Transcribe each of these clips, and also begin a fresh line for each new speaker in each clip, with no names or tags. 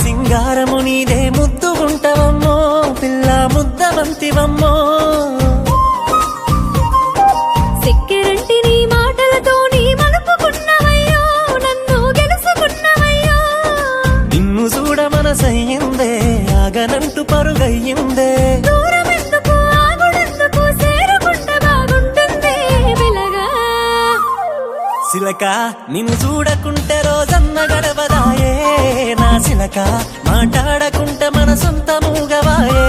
సింగారము నీదే ముద్దుగుంటవమ్మో పిల్ల ముద్దవంతివమ్మో
సెక్కెరంటి నీ మాటలతో నీ మలుపుకున్నవయ్యో నన్ను గెలుసుకున్నవయ్యో
నిన్ను చూడ మనసయ్యిందే ఆగనంటూ పరుగయ్యిందే
దూరమెందుకు ఆగుడెందుకు చేరుకుంటే బాగుంటుంది వెలగా
సిలక నిన్ను చూడకుంటే రోజన్న గడవదాయే నా సిలక మాట్లాడకుంటే మన సొంత మూగవాయే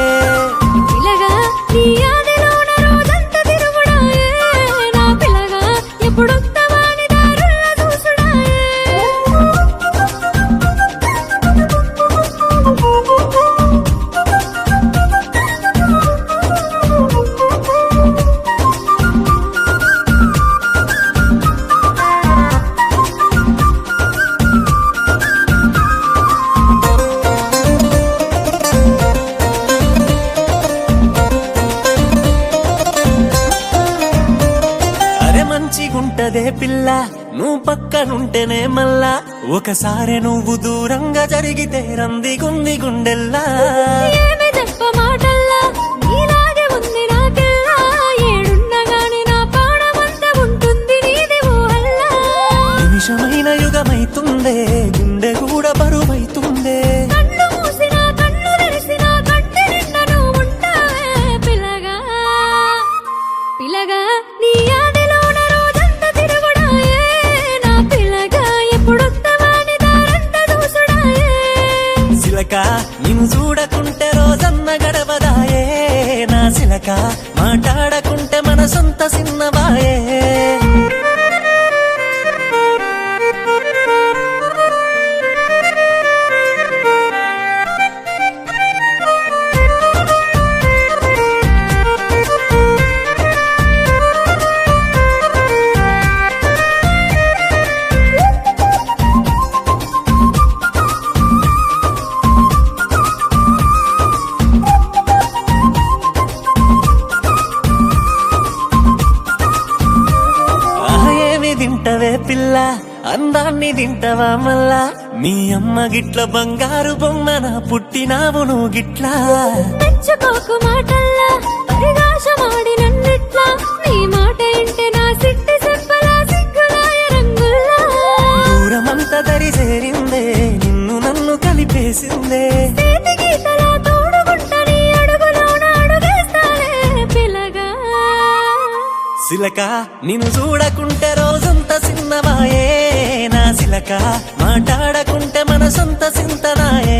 పిలగా నీ ఆదిలోన రోజంతా తిరుగుడాయే నా పిలగా ఎప్పుడొస్తావాని దారుల్లో చూసుడాయే
అరే మంచిగుంటదే పిల్ల నువ్వు పక్కనుంటేనే మళ్ళా ఒకసారి నువ్వు దూరంగా జరిగితే రందిగుంది గుండెల్లా
ఏమి చెప్ప మాటల్లా నీలాగే ఉంది నాకెల్లా ఏడున్నా గాని నా ప్రాణమంతా ఉంటుంది నీది ఊహల్లా
నిమిషమైన యుగమైతుందే గుండె కూడా బరువైతుందే
కళ్ళు మూసినా కళ్ళు తెరిసినా కంటి నిండా నువ్వు ఉంటావే పిలగా పిలగా నీ ఆదిలోన రోజంతా తిరుగుడాయే నా పిలగా ఎప్పుడొస్తావాని దారంతా చూసుడాయే
సిలక నిన్ను చూడకుంటే రోజన్న గడవదాయే నా సిలక మాట్లాడకుంటే మన సొంత సిన్నవాయే ఏమి తింటవే పిల్ల అందాన్ని తింటవా మళ్ళా మీ అమ్మ గిట్ల బంగారు బొమ్మన పుట్టినావు నువ్వు గిట్లా
మెచ్చుకోకు మాటల్లా పరిగాశమాడి నన్నిట్లా నీ మాట ఇంటే నా సిట్టి చెప్పలా సిగ్గులాయ రంగుల్లా
దూరమంతా దరి చేరిందే నిన్ను నన్ను కలిపేసిందే
చేతి గీతలా తోడుగుంట నీ అడుగులోన అడుగేస్తాలే పిలగా
సిలక నిన్ను చూడకుంటే రోజంతా సిన్నవాయే నా సిలక మాట్లాడకుంటే మన సొంత సింతనాయే